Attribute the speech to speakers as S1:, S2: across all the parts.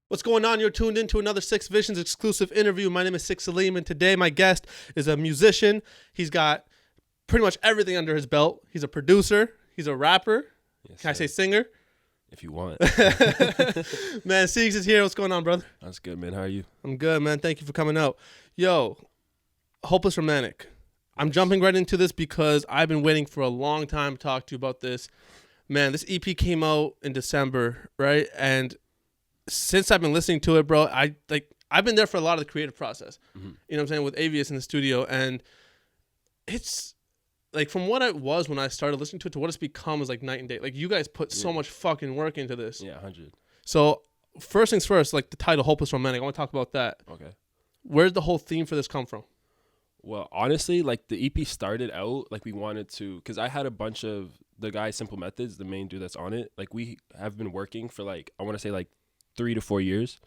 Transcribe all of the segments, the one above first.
S1: What's going on? You're tuned into another Six Visions exclusive interview. My name is Sik Saleem, and today my guest is a musician. He's got pretty much everything under his belt. He's a producer. He's a rapper.
S2: Yes,
S1: Can I say singer?
S2: If you want.
S1: Man, Seegz is here. What's going on, brother?
S2: That's good, man. How are you?
S1: I'm good, man. Thank you for coming out. Yo, Hopeless Romantic. I'm jumping right into this because I've been waiting for a long time to talk to you about this. Man, this EP came out in December, right? And since I've been listening to it, bro, I've been there for a lot of the creative process. Mm-hmm. You know what I'm saying? With Avius in the studio, and it's like from what it was when I started listening to it to what it's become is like night and day. Like you guys put so much fucking work into this.
S2: Yeah, 100.
S1: So first things first, like the title "Hopeless Romantic." I want to talk about that.
S2: Okay.
S1: Where'd the whole theme for this come from?
S2: Well, honestly, like the EP started out like we wanted to, because I had a bunch of the guy Simple Methods, the main dude that's on it. Like we have been working for like I want to say like 3 to 4 years,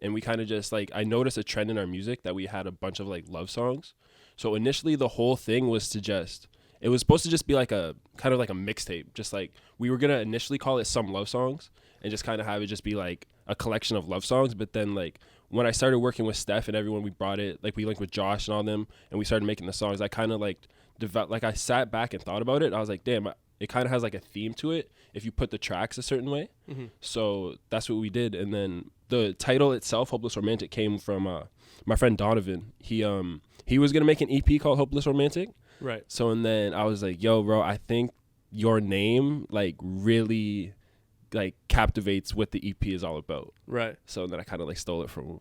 S2: and we kind of just like I noticed a trend in our music that we had a bunch of like love songs. So initially the whole thing was to just it was supposed to just be like a kind of like a mixtape, just like we were gonna initially call it Some Love Songs and just kind of have it just be like a collection of love songs. But then like when I started working with Steph and everyone, we brought it, like we linked with Josh and all them, and we started making the songs. I kind of like developed, like I sat back and thought about it. I was like, damn, it kind of has like a theme to it if you put the tracks a certain way. Mm-hmm. So that's what we did. And then the title itself, Hopeless Romantic, came from my friend Donovan. He was gonna make an EP called Hopeless Romantic.
S1: Right.
S2: So and then I was like, yo, bro, I think your name like really like captivates what the EP is all about.
S1: Right.
S2: So then I kind of like stole it from him.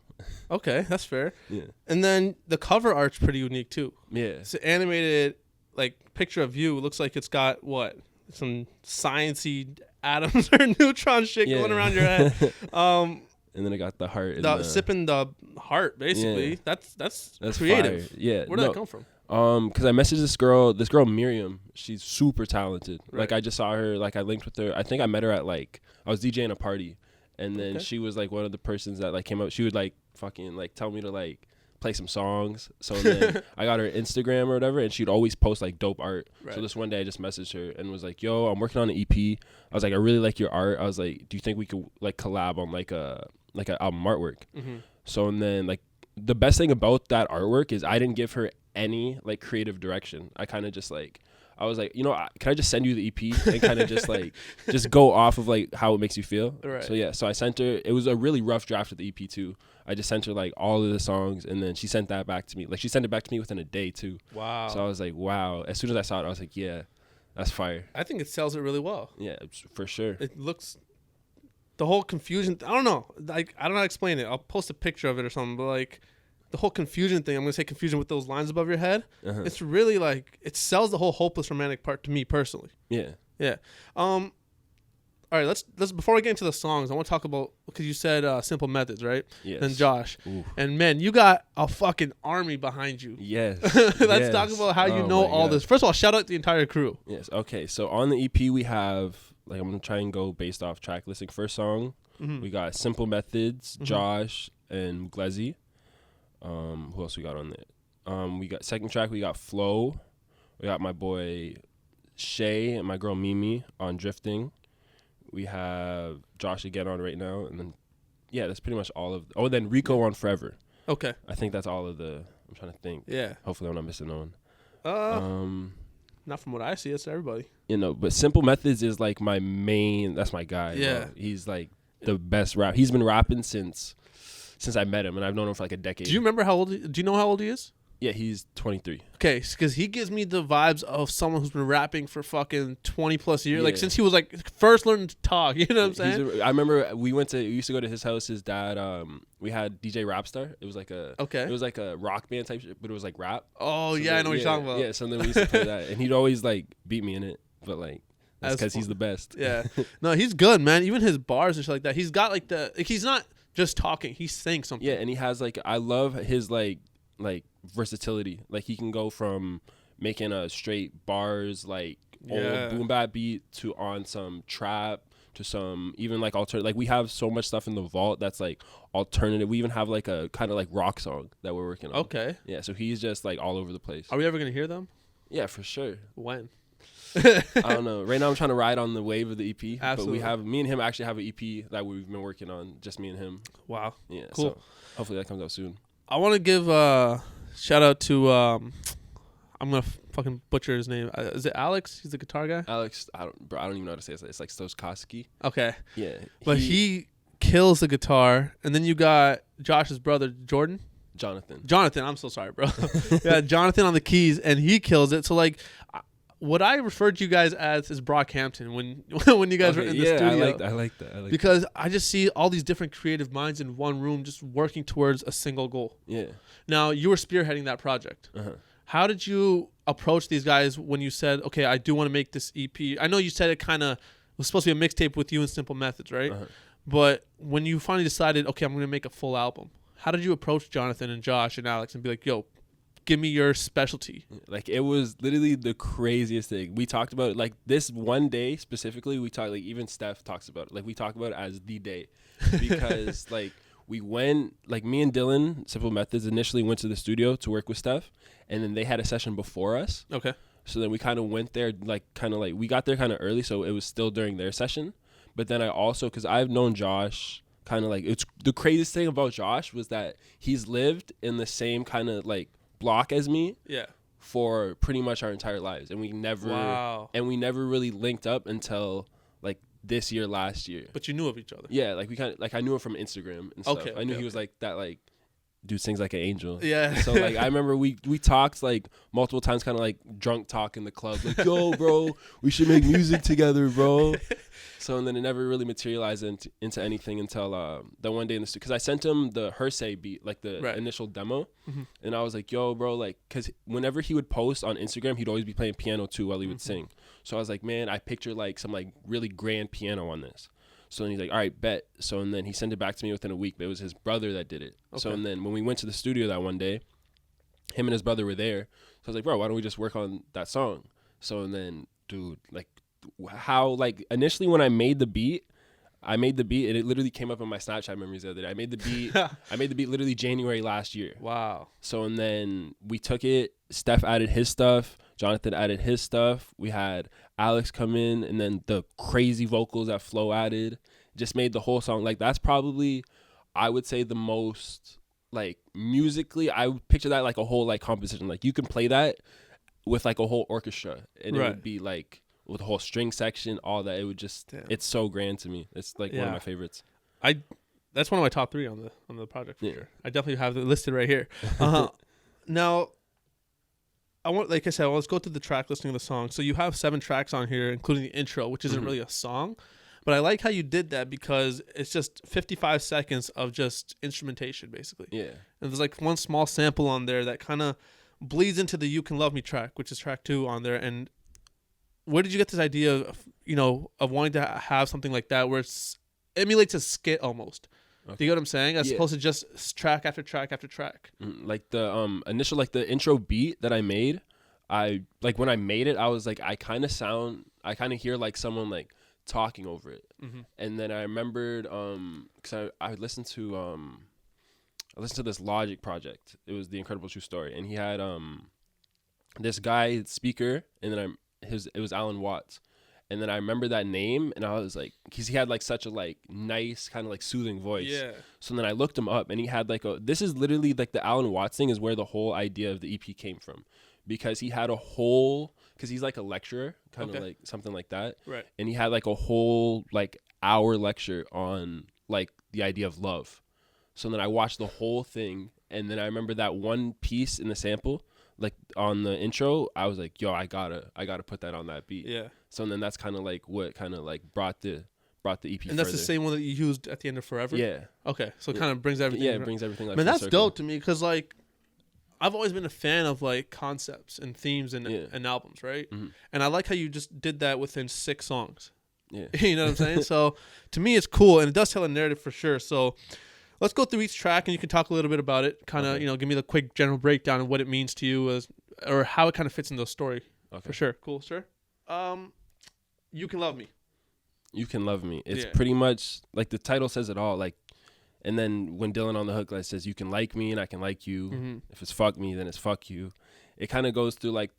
S1: Okay, that's fair.
S2: Yeah.
S1: And then the cover art's pretty unique too.
S2: Yeah.
S1: It's an animated like picture of you. It looks like it's got what? Some sciencey atoms or neutron shit going around your head.
S2: And then I got the heart.
S1: Sipping the heart, basically. Yeah. That's creative.
S2: Fire. Yeah.
S1: Where did that come from?
S2: Because I messaged this girl Miriam. She's super talented. Right. Like I just saw her, like I linked with her. I think I met her at like I was DJing a party, and then she was like one of the persons that like came up. She would like fucking like tell me to like play some songs. So then I got her Instagram or whatever, and she'd always post like dope art. Right. So this one day I just messaged her and was like, yo, I'm working on an EP. I was like, I really like your art. I was like, do you think we could like collab on like a album artwork? Mm-hmm. So and then like the best thing about that artwork is I didn't give her any like creative direction. I kind of just like I was like, you know, can I just send you the EP and kind of just like just go off of like how it makes you feel? Right. So yeah, so I sent her. It was a really rough draft of the EP too. I just sent her like all of the songs, and then she sent that back to me. Like she sent it back to me within a day too. Wow. So I was like, wow. As soon as I saw it, I was like, yeah, that's fire.
S1: I think it sells it really well.
S2: Yeah, for sure.
S1: It looks the whole confusion. I don't know. Like I don't know how to explain it. I'll post a picture of it or something. But like the whole confusion thing. I'm gonna say confusion with those lines above your head. Uh-huh. It's really like it sells the whole hopeless romantic part to me personally.
S2: Yeah.
S1: Yeah. All right, let's before we get into the songs, I want to talk about because you said Simple Methods, right?
S2: Yes.
S1: And Josh.
S2: Ooh.
S1: And man, you got a fucking army behind you.
S2: Yes.
S1: Let's talk about how you know all this. First of all, shout out the entire crew.
S2: Yes. Okay. So on the EP we have like I'm gonna try and go based off track listing. First song, we got Simple Methods, Josh, and Glezzy. Who else we got on there? We got second track. We got Flow. We got my boy Shay and my girl Mimi on Drifting. We have Josh again on right now, and then yeah, that's pretty much all of. Oh, then Rico on Forever.
S1: Okay.
S2: I think that's all of the. I'm trying to think.
S1: Yeah.
S2: Hopefully, I'm not missing on.
S1: Not from what I see. It's everybody.
S2: You know, but Simple Methods is like my main. That's my guy.
S1: Yeah.
S2: Bro. He's like the best rap. He's been rapping since I met him, and I've known him for like a decade.
S1: Do you remember how old? Do you know how old he is?
S2: Yeah, he's 23.
S1: Okay, because he gives me the vibes of someone who's been rapping for fucking 20 plus years, like since he was like first learning to talk. You know what I'm saying?
S2: I remember we used to go to his house. His dad, we had DJ Rapstar. It was like a rock band type shit, but it was like rap.
S1: Oh so yeah, I know what you're talking about.
S2: Yeah, so then we used to play that, and he'd always like beat me in it, but like that's because he's the best.
S1: Yeah, no, he's good, man. Even his bars and shit like that. He's got like he's not just talking. He's saying something.
S2: Yeah, and he has like I love his like versatility. Like he can go from making a straight bars like old boom bap beat to on some trap to some even like alternative. Like we have so much stuff in the vault that's like alternative. We even have like a kind of like rock song that we're working on.
S1: Okay.
S2: Yeah, so he's just like all over the place.
S1: Are we ever gonna hear them?
S2: Yeah, for sure.
S1: When?
S2: I don't know. Right now, I'm trying to ride on the wave of the EP.
S1: Absolutely.
S2: But me and him actually have an EP that we've been working on, just me and him.
S1: Wow.
S2: Yeah.
S1: Cool.
S2: So hopefully that comes out soon.
S1: I want to give a shout out to I'm gonna fucking butcher his name. Is it Alex? He's the guitar guy.
S2: Alex, I don't even know how to say it. It's like Stoskowski.
S1: Okay.
S2: Yeah.
S1: But he kills the guitar, and then you got Josh's brother Jonathan. I'm so sorry, bro. Yeah, Jonathan on the keys, and he kills it. So like, what I referred to you guys as is Brockhampton when you guys were in the studio.
S2: I like that.
S1: Because I just see all these different creative minds in one room just working towards a single goal.
S2: Yeah.
S1: Now, you were spearheading that project.
S2: Uh-huh.
S1: How did you approach these guys when you said, okay, I do want to make this EP? I know you said it kind of was supposed to be a mixtape with you and Simple Methods, right?
S2: Uh-huh.
S1: But when you finally decided, okay, I'm going to make a full album, how did you approach Jonathan and Josh and Alex and be like, yo, give me your specialty?
S2: Like, it was literally the craziest thing. We talked about it, like, this one day specifically. We talked, like, even Steph talks about it. Like, we talk about it as the day because, like, we went, like, me and Dylan, Simple Methods, initially went to the studio to work with Steph, and then they had a session before us.
S1: Okay.
S2: So then we kind of went there, like, we got there kind of early, so it was still during their session. But then I also, because I've known Josh kind of, like, it's the craziest thing about Josh was that he's lived in the same kind of, like, block as me.
S1: Yeah.
S2: For pretty much our entire lives, and we never really linked up until like this year, last year.
S1: But you knew of each other.
S2: Yeah, like we kind of, like, I knew him from Instagram and stuff.
S1: Okay,
S2: I knew he was like that, like, dude sings like an angel.
S1: Yeah.
S2: So like I remember we talked like multiple times, kind of like drunk talk in the club, like, yo, bro, we should make music together, bro. So, and then it never really materialized into anything until that one day in the studio, because I sent him the Hersey beat, like the initial demo, and I was like, yo, bro, like, because whenever he would post on Instagram, he'd always be playing piano too while he would sing. So I was like, man, I picture like some like really grand piano on this. So then he's like, all right, bet. So, and then he sent it back to me within a week, but it was his brother that did it. Okay. So, and then when we went to the studio that one day, him and his brother were there. So I was like, bro, why don't we just work on that song? So, and then, dude, like, how, like, initially when I made the beat, and it literally came up in my Snapchat memories the other day. I made the beat literally January last year.
S1: Wow.
S2: So, and then we took it, Steph added his stuff, Jonathan added his stuff, we had Alex come in, and then the crazy vocals that Flo added just made the whole song. Like, that's probably, I would say, the most, like, musically, I would picture that like a whole, like, composition. Like, you can play that with like a whole orchestra, and it would be like with a whole string section, all that. It would just, it's so grand to me. It's like one of my favorites.
S1: That's one of my top 3 on the project for sure. I definitely have it listed right here. Now, like I said, let's go through the track listing of the song. So you have 7 tracks on here, including the intro, which isn't really a song, but I like how you did that because it's just 55 seconds of just instrumentation, basically. Yeah. And there's like one small sample on there that kind of bleeds into the You Can Love Me track, which is track 2 on there. And where did you get this idea of wanting to have something like that where it emulates a skit almost? Okay. Do you get what I'm saying? As opposed to just track after track after track.
S2: Like the initial, like the intro beat that I made, when I made it, I was like, I kind of hear like someone like talking over it. And then I remembered, because I listened to this Logic project. It was The Incredible True Story, and he had this guy speaker, and then it was Alan Watts. And then I remember that name, and I was like, because he had like such a like nice kind of like soothing voice. Yeah. So then I looked him up, and he had like this is literally like the Alan Watts thing is where the whole idea of the EP came from, because he had because he's like a lecturer, kind of like something like that. Right. And he had like a whole like hour lecture on like the idea of love. So then I watched the whole thing, and then I remember that one piece in the sample, like on the intro, I was like, yo, I gotta put that on that beat. Yeah. So then that's kind of like what kind of like brought the EP. And
S1: that's the same one that you used at the end of Forever? Yeah. Okay. So it kind of brings everything.
S2: Yeah, it brings everything. Like,
S1: man, that's dope to me, because like I've always been a fan of like concepts and themes and albums, right? And I like how you just did that within 6 songs. Yeah. You know what I'm saying? So to me, it's cool, and it does tell a narrative for sure. So let's go through each track, and you can talk a little bit about it. Kind of, give me the quick general breakdown of what it means to you, or how it kind of fits in the story. Okay. For sure. Cool, sir. You Can Love Me. You Can Love Me.
S2: It's pretty much like the title says it all. Like, and then when Dylan on the hook like says, you can like me and I can like you. If it's fuck me, then it's fuck you. it kind of goes through like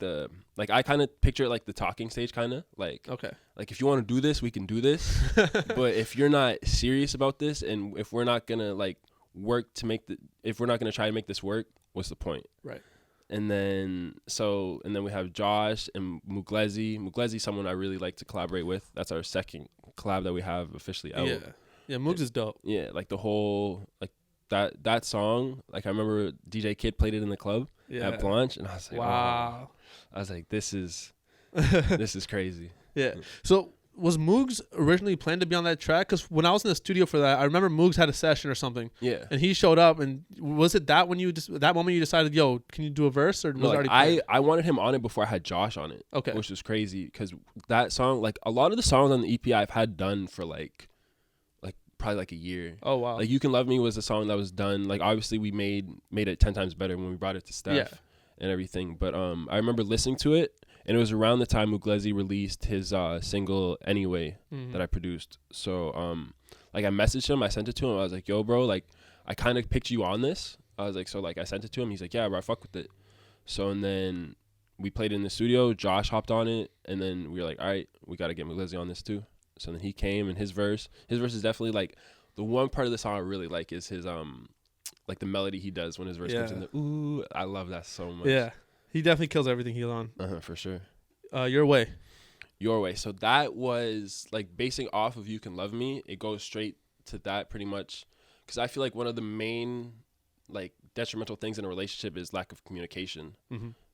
S2: I kind of picture it like the talking stage, kind of like,
S1: Okay.
S2: like if you want to do this, we can do this. But if you're not serious about this, and if we're not gonna like work to if we're not gonna try to make this work, what's the point?
S1: Right.
S2: And then we have Josh and Muglezi. Muglezi, someone I really like to collaborate with. That's our second collab that we have officially out.
S1: Yeah, Moogs is dope.
S2: Yeah, like the whole like that song. Like I remember DJ Kid played it in the club at Blanche, and I was like,
S1: wow.
S2: Oh. I was like, this is crazy.
S1: Yeah. So was Moogs originally planned to be on that track? Because when I was in the studio for that, I remember Moogs had a session or something.
S2: Yeah.
S1: And he showed up, and was it that when that moment you decided, yo, can you do a verse, or was it already planned?
S2: I wanted him on it before I had Josh on it.
S1: Okay.
S2: Which was crazy because that song, like a lot of the songs on the EP I've had done for like probably like a year.
S1: Oh wow.
S2: Like You Can Love Me was a song that was done. Like obviously we made it 10 times better when we brought it to Steph and everything. But I remember listening to it. And it was around the time Muglezi released his single Anyway that I produced. So like I messaged him, I sent it to him. I was like, yo, bro, like I kind of picked you on this. I was like, so like I sent it to him. He's like, yeah, bro, I fuck with it. So and then we played it in the studio. Josh hopped on it. And then we were like, all right, we got to get Muglezi on this too. So then he came, and his verse is definitely like the one part of the song I really like is his like the melody he does when his verse comes in. The ooh, I love that so much.
S1: Yeah. He definitely kills everything he's on.
S2: For sure.
S1: Your Way.
S2: So that was like basing off of You Can Love Me. It goes straight to that pretty much, because I feel like one of the main like detrimental things in a relationship is lack of communication.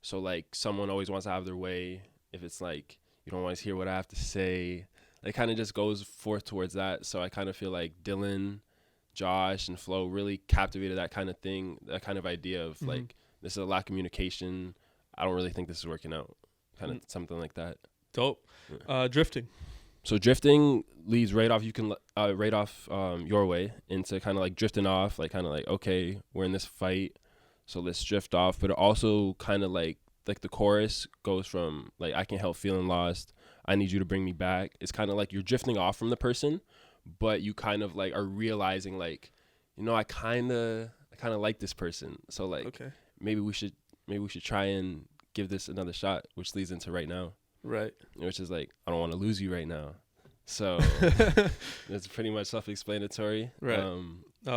S2: So like someone always wants to have their way. If it's like you don't always hear what I have to say, it kind of just goes forth towards that. So I kind of feel like Dylan, Josh, and Flo really captivated that kind of thing, that kind of idea of like this is a lack of communication. I don't really think this is working out. Kind of something like that.
S1: Dope. Drifting.
S2: So drifting leads right off Your Way into kind of like drifting off, like kind of like, okay, we're in this fight, so let's drift off. But it also kind of like the chorus goes from like I can't help feeling lost, I need you to bring me back. It's kind of like you're drifting off from the person, but you kind of like are realizing like, you know, I kind of like this person, so like maybe we should try and give this another shot, which leads into Right Now. Right. Which is like, I don't want to lose you right now. So it's pretty much self-explanatory.
S1: Right.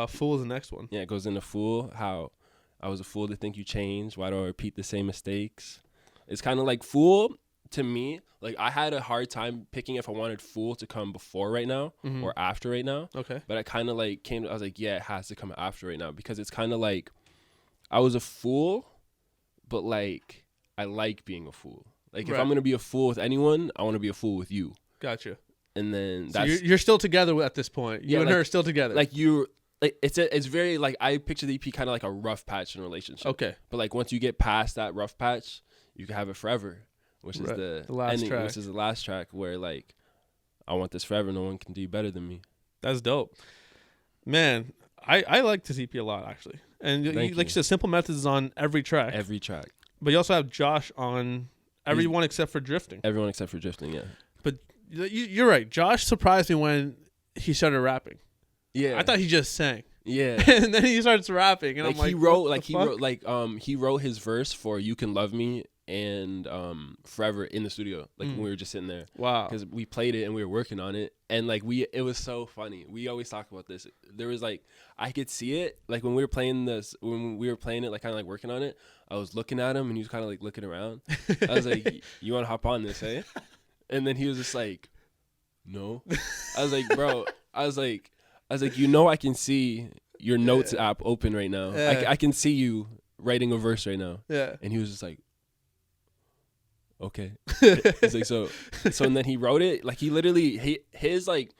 S1: Fool is the next one.
S2: Yeah, it goes into Fool, how I was a fool to think you changed. Why do I repeat the same mistakes? It's kind of like Fool, to me, like I had a hard time picking if I wanted Fool to come before Right Now or after Right Now. Okay. But I kind of like I was like, yeah, it has to come after Right Now, because it's kind of like I was a fool, but like I like being a fool. Like if I'm going to be a fool with anyone, I want to be a fool with you.
S1: Gotcha.
S2: And then
S1: so you're still together at this point. You and her are still together.
S2: Like it's very like I picture the EP kind of like a rough patch in a relationship. Okay. But like once you get past that rough patch, you can have it forever, which is the last ending, track. Which is the last track where like I want this forever. No one can do better than me.
S1: That's dope, man. I like this EP a lot actually, and like you said, Simple Methods is on every track.
S2: Every track.
S1: But you also have Josh on everyone except for Drifting.
S2: Everyone except for Drifting, yeah.
S1: But you're right. Josh surprised me when he started rapping. Yeah. I thought he just sang. Yeah. And then he starts rapping, and
S2: like
S1: I'm like,
S2: he wrote his verse for You Can Love Me and Forever in the studio, like when we were just sitting there. Wow. Because we played it and we were working on it, and like it was so funny. We always talk about this. There was like I could see it like when we were playing it, like kind of like working on it. I was looking at him and he was kind of like looking around. I was like, "You want to hop on this, eh?" And then he was just like, "No." I was like, "Bro," I was like, "You know, I can see your notes app open right now. I can see you writing a verse right now." Yeah. And he was just like, okay. He's like, so and then he wrote it. Like he literally, his like,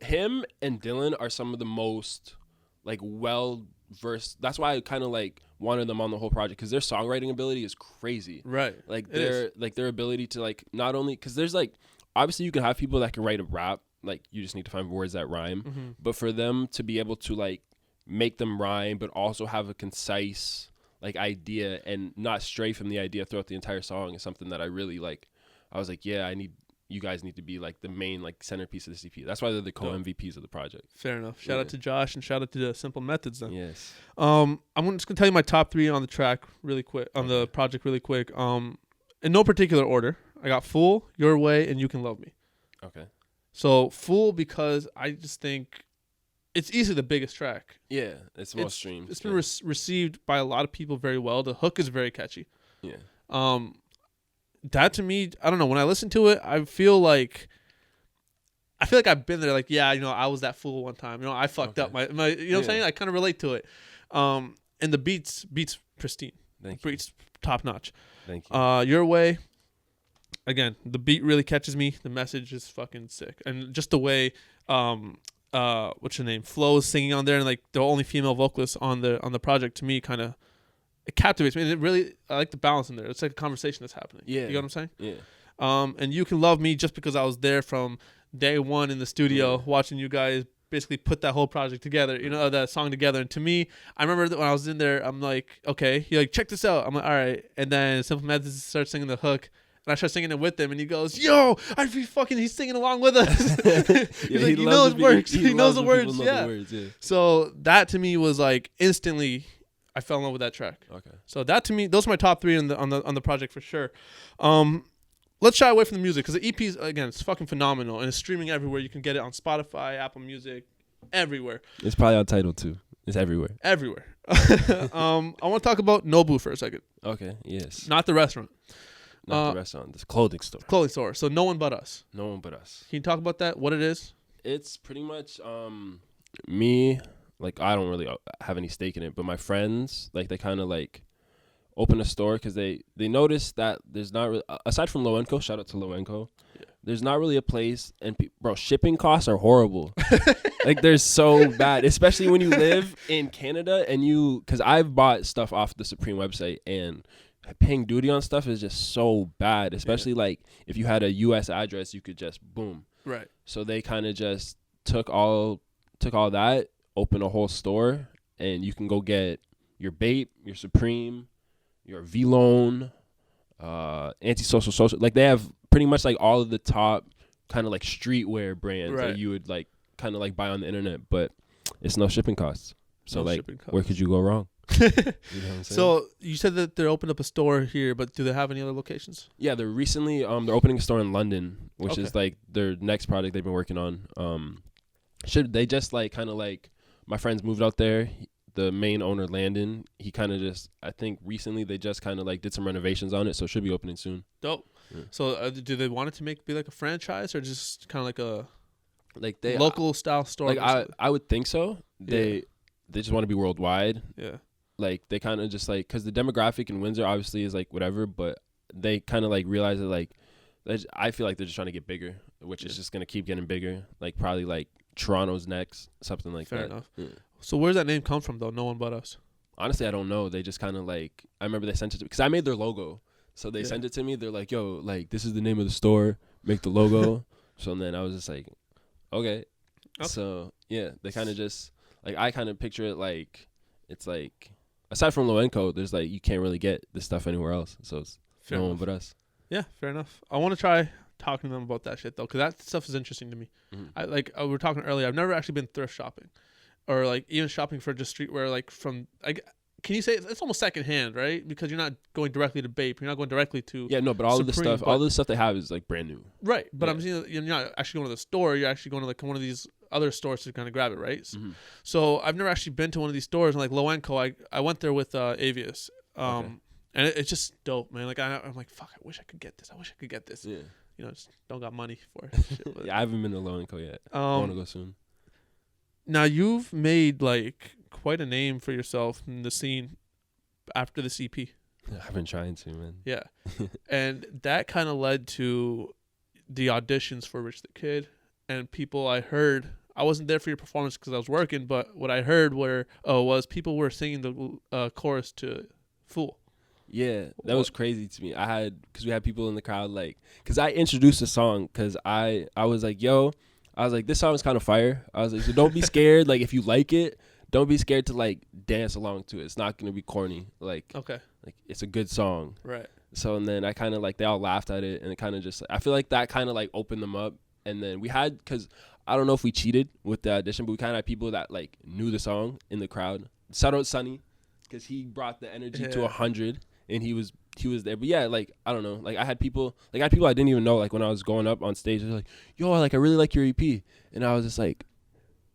S2: him and Dylan are some of the most like well-versed. That's why I kind of like wanted them on the whole project, because their songwriting ability is crazy. Right. Like their ability to like, not only, because there's like, obviously you can have people that can write a rap, like you just need to find words that rhyme. But for them to be able to like make them rhyme, but also have a concise like idea and not stray from the idea throughout the entire song is something that I really like. I was like, yeah, I need you guys need to be like the main like centerpiece of this EP. That's why they're the co-MVPs of the project.
S1: Fair enough. Shout out to Josh and shout out to the Simple Methods then.
S2: Yes.
S1: I'm just gonna tell you my top 3 on the track really quick, on the project really quick. In no particular order. I got Fool, Your Way, and You Can Love Me.
S2: Okay.
S1: So Fool, because I just think it's easily the biggest track.
S2: Yeah, it's the most streamed.
S1: It's been received by a lot of people very well. The hook is very catchy.
S2: Yeah.
S1: That to me, I don't know. When I listen to it, I feel like I've been there. Like, yeah, I was that fool one time. I fucked up my. You know what I'm saying? I kind of relate to it. And the beats pristine.
S2: Thank you.
S1: Beats top notch.
S2: Thank you.
S1: Your Way. Again, the beat really catches me. The message is fucking sick, and just the way, what's her name, Flo is singing on there, and like the only female vocalist on the project, to me, kind of. It captivates me. And it really, I like the balance in there. It's like a conversation that's happening. Yeah. You know what I'm saying?
S2: Yeah.
S1: And You Can Love Me just because I was there from day one in the studio watching you guys basically put that whole project together, that song together. And to me, I remember that when I was in there, I'm like, okay, you're like, check this out. I'm like, all right. And then Simple Methods starts singing the hook. And I start singing it with him, and he goes, "Yo, he's singing along with us." He's like, he knows words. He knows the words. Yeah. So that to me was like instantly, I fell in love with that track. Okay. So that to me, those are my top 3 on the project for sure. Let's shy away from the music because the EP is, again, it's fucking phenomenal and it's streaming everywhere. You can get it on Spotify, Apple Music, everywhere.
S2: It's probably on Tidal too. It's everywhere.
S1: Everywhere. I want to talk about NOBU for a second.
S2: Okay. Yes.
S1: Not the restaurant.
S2: Not the restaurant. This clothing store.
S1: Clothing store. So No One But Us.
S2: No One But Us.
S1: Can you talk about that? What it is?
S2: It's pretty much me. Like, I don't really have any stake in it, but my friends, like, they kind of like open a store because they noticed that there's not really, aside from Lowenko, shout out to Lowenko, there's not really a place, and bro, shipping costs are horrible. Like, they're so bad, especially when you live in Canada and because I've bought stuff off the Supreme website and paying duty on stuff is just so bad, especially like if you had a U.S. address, you could just boom. Right. So they kind of just took all that, open a whole store, and you can go get your Bape, your Supreme, your V-Lone, Antisocial Social. Like, they have pretty much like all of the top kind of like streetwear brands that you would like kind of like buy on the internet, but it's no shipping costs. So where could you go wrong? You know what I'm saying?
S1: So you said that they opened up a store here, but do they have any other locations?
S2: Yeah, they're recently they're opening a store in London, which is like their next project they've been working on. They just like kind of like my friends moved out there. The main owner, Landon, he kind of just, I think recently they just kind of like did some renovations on it, so it should be opening soon.
S1: Dope. Yeah. So do they want it to be like a franchise or just kind of like a
S2: they
S1: local style store?
S2: Like I would think so. They just want to be worldwide.
S1: Yeah.
S2: Like they kind of just like, because the demographic in Windsor obviously is like whatever, but they kind of like realize that like, I feel like they're just trying to get bigger, which is just going to keep getting bigger. Like probably like Toronto's next, something like that. Fair enough. Yeah.
S1: So where's that name come from though? No One But Us.
S2: Honestly, I don't know. They just kind of like, I remember they sent it to me because I made their logo. So they sent it to me. They're like, yo, like this is the name of the store. Make the logo. So then I was just like, okay. So yeah, they kind of just like, I kind of picture it like, it's like, aside from Lowenko, there's like, you can't really get this stuff anywhere else. So it's fair No One But Us.
S1: Yeah, fair enough. I want to try talking to them about that shit though, because that stuff is interesting to me. Mm-hmm. We were talking earlier. I've never actually been thrift shopping, or like even shopping for just streetwear. Like from, can you say it's almost secondhand, right? Because you're not going directly to Bape. You're not going directly to
S2: but all Supreme, of the stuff they have is like brand new.
S1: Right, but I'm saying you're not actually going to the store. You're actually going to like one of these other stores to kind of grab it, right? Mm-hmm. So I've never actually been to one of these stores. And like Lowenko, I went there with Avius. And it's just dope, man. Like I'm like, fuck, I wish I could get this. Yeah. Just don't got money for it. Shit,
S2: I haven't been to Lowenko yet. I want to go soon.
S1: Now you've made like quite a name for yourself in the scene after this EP.
S2: I've been trying to, man.
S1: Yeah. And that kind of led to the auditions for Rich the Kid, and people I heard. I wasn't there for your performance because I was working, but what I heard was people were singing the chorus to Fool.
S2: Yeah, that was crazy to me. Because we had people in the crowd, like, because I introduced the song, because I was like, this song is kind of fire. I was like, so don't be scared. Like, if you like it, don't be scared to, like, dance along to it. It's not going to be corny. Like, okay. Like, it's a good song.
S1: Right.
S2: So and then I kind of like they all laughed at it, and it kind of just I feel like that kind of like opened them up. And then we had because I don't know if we cheated with the audition, but we kind of had people that like knew the song in the crowd. Shout out Sonny because he brought the energy to 100, and he was there. But yeah, like I don't know, like I had people I didn't even know. Like when I was going up on stage, they were like, "Yo, like I really like your EP," and I was just like,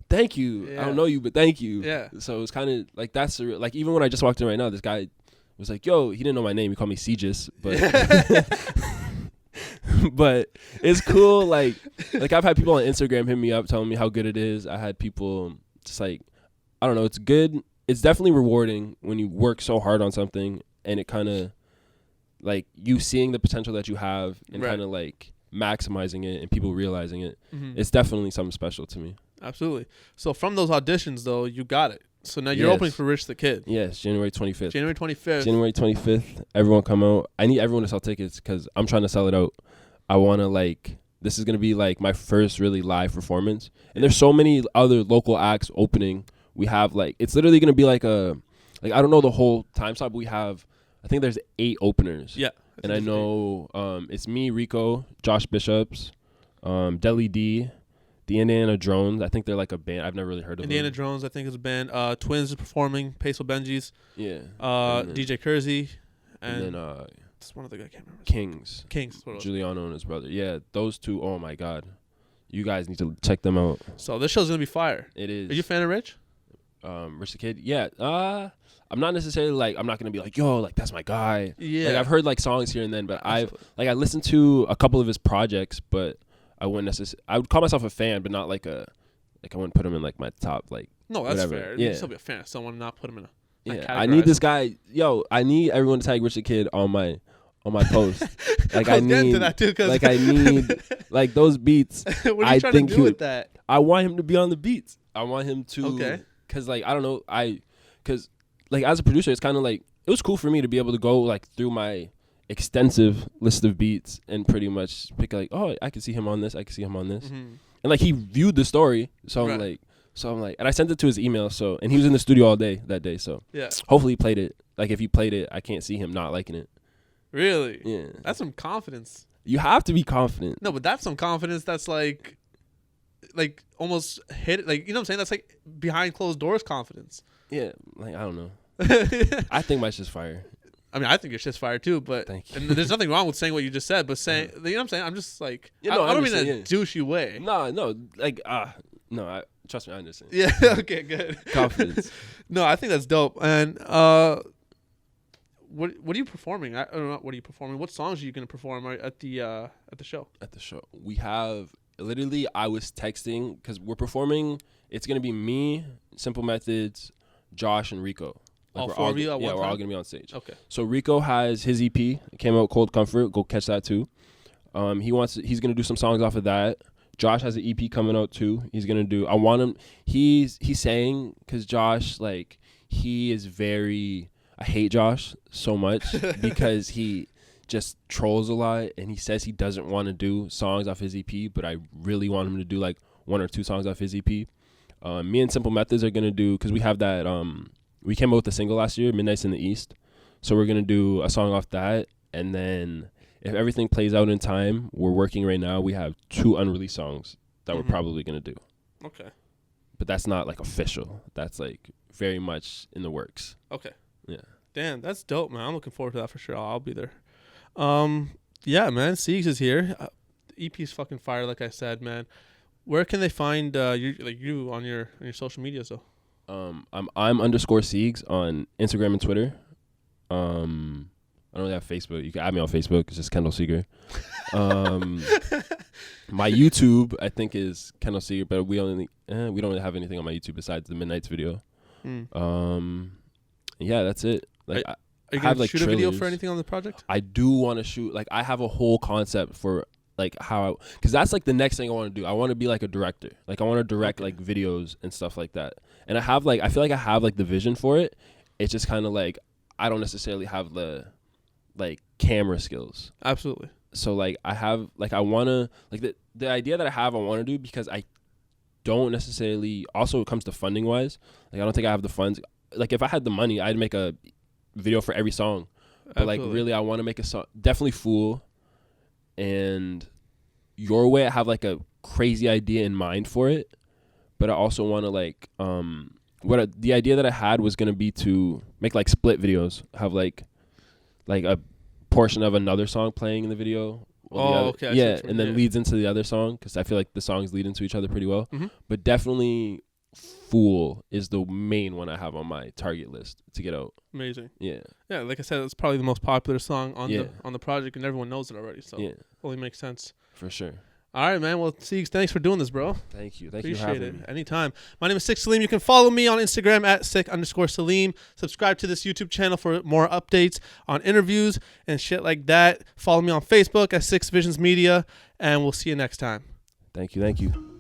S2: "Thank you. I don't know you, but thank you."
S1: Yeah.
S2: So it was kind of like that's like even when I just walked in right now, this guy was like, "Yo," he didn't know my name. He called me Seegz, but but it's cool. Like I've had people on Instagram hit me up telling me how good it is. I had people just like, I don't know. It's good. It's definitely rewarding when you work so hard on something and it kind of like you seeing the potential that you have and kind of like maximizing it and people realizing it. It's definitely something special to me.
S1: Absolutely. So from those auditions though, you got it. So now you're opening for Rich the Kid.
S2: Yes, January 25th.
S1: January 25th.
S2: January 25th. Everyone come out. I need everyone to sell tickets because I'm trying to sell it out. I want to like, this is going to be like my first really live performance. And there's so many other local acts opening. We have like, it's literally going to be like I don't know the whole time slot, but we have, I think there's 8 openers.
S1: Yeah.
S2: And I know it's me, Rico, Josh Bishops, Deli D, the Indiana Drones. I think they're like a band. I've never really heard of
S1: Indiana
S2: them.
S1: Drones, I think, is a band. Twins is performing. Peso Benji's.
S2: Yeah.
S1: DJ Kersey.
S2: And then
S1: this one other guy I can't remember.
S2: Kings.
S1: Giuliano
S2: and his brother. Yeah, those two. Oh my God. You guys need to check them out.
S1: So this show's going to be fire.
S2: It is.
S1: Are you a fan of Rich?
S2: Rich the Kid? Yeah. I'm not necessarily like, I'm not going to be like, yo, like that's my guy.
S1: Yeah.
S2: Like I've heard like songs here and then, but I listened to a couple of his projects, but I wouldn't necessarily. I would call myself a fan, but not like I wouldn't put him in like my top like.
S1: No, that's
S2: whatever.
S1: fair.
S2: Yeah.
S1: You can still be a fan of someone, not put him in a.
S2: Yeah, I need this guy. Yo, I need everyone to tag Rich the Kid on my post. Like I need,
S1: to that too,
S2: like I need, like those beats.
S1: What are you trying to do with that?
S2: I want him to be on the beats. I want him to.
S1: Okay.
S2: Cause like I don't know, cause like as a producer, it's kind of like it was cool for me to be able to go like through my extensive list of beats and pretty much pick like, oh, I can see him on this, I can see him on this, and like he viewed the story, so I'm like, and I sent it to his email, so and he was in the studio all day that day, so
S1: yeah,
S2: hopefully he played it. Like if he played it, I can't see him not liking it.
S1: Really?
S2: Yeah,
S1: that's some confidence.
S2: You have to be confident.
S1: No, but that's some confidence. That's like almost hit. Like you know what I'm saying? That's like behind closed doors confidence.
S2: Yeah, like I don't know. I think my shit's fire.
S1: I mean, I think your shit's fire too, but and there's nothing wrong with saying what you just said, but saying, you know what I'm saying? I'm just like, I don't mean in a douchey way.
S2: No, like, no, trust me, I understand.
S1: Yeah, okay, good.
S2: Confidence.
S1: No, I think that's dope. And what are you performing? I don't know. What are you performing? What songs are you going to perform at the show? At the show,
S2: we have literally. I was texting because we're performing. It's going to be me, Simple Methods, Josh, and Rico.
S1: Like all 4 of you at one time?
S2: Yeah, we're all going to be on stage.
S1: Okay.
S2: So Rico has his EP. It came out, Cold Comfort. Go catch that too. He's going to do some songs off of that. Josh has an EP coming out too. He's going to do, I want him, he's saying, because Josh, like, he is very, I hate Josh so much because he just trolls a lot and he says he doesn't want to do songs off his EP, but I really want him to do like 1 or 2 songs off his EP. Me and Simple Methods are going to do, because we have that, we came out with a single last year, Midnights in the East. So we're going to do a song off that. And then if everything plays out in time, we're working right now. We have 2 unreleased songs that we're probably going to do. Okay. But that's not like official. That's like very much in the works.
S1: Okay.
S2: Yeah.
S1: Damn, that's dope, man. I'm looking forward to that for sure. I'll be there. Yeah, man. Seegz is here. The EP is fucking fire, like I said, man. Where can they find you on your social media? So,
S2: I'm _Seegz on Instagram and Twitter. I don't really have Facebook. You can add me on Facebook. It's just Kendall Seeger. My YouTube, I think, is Kendall Seeger, but we don't really have anything on my YouTube besides the Midnights video. Yeah, that's it. Like,
S1: are you gonna shoot a video for anything on the project?
S2: I do want to shoot. Like, I have a whole concept for like how, because that's like the next thing I want to do. I want to be like a director. Like, I want to direct like videos and stuff like that. And I feel like I have like the vision for it. It's just kind of like I don't necessarily have the like camera skills.
S1: Absolutely.
S2: So like I have like I want to like the idea that I want to do, because I don't necessarily, also it comes to funding wise, like I don't think I have the funds. Like if I had the money, I'd make a video for every song, But like really, I want to make a song. Definitely Fool, and Your Way. I have like a crazy idea in mind for it, but I also want to like the idea that I had was gonna be to make like split videos. Have like a portion of another song playing in the video.
S1: Okay.
S2: Yeah, and then leads into the other song because I feel like the songs lead into each other pretty well.
S1: Mm-hmm.
S2: But definitely Fool is the main one I have on my target list to get out.
S1: Amazing.
S2: Yeah.
S1: Yeah, like I said, it's probably the most popular song on the project, and everyone knows it already. So it only makes sense.
S2: For sure.
S1: All right, man. Well, Seegz, thanks for doing this, bro.
S2: Thank you.
S1: Appreciate
S2: you for having me.
S1: Anytime. My name is Sik Saleem. You can follow me on Instagram at Sik_Saleem. Subscribe to this YouTube channel for more updates on interviews and shit like that. Follow me on Facebook at Six Visions Media, and we'll see you next time.
S2: Thank you.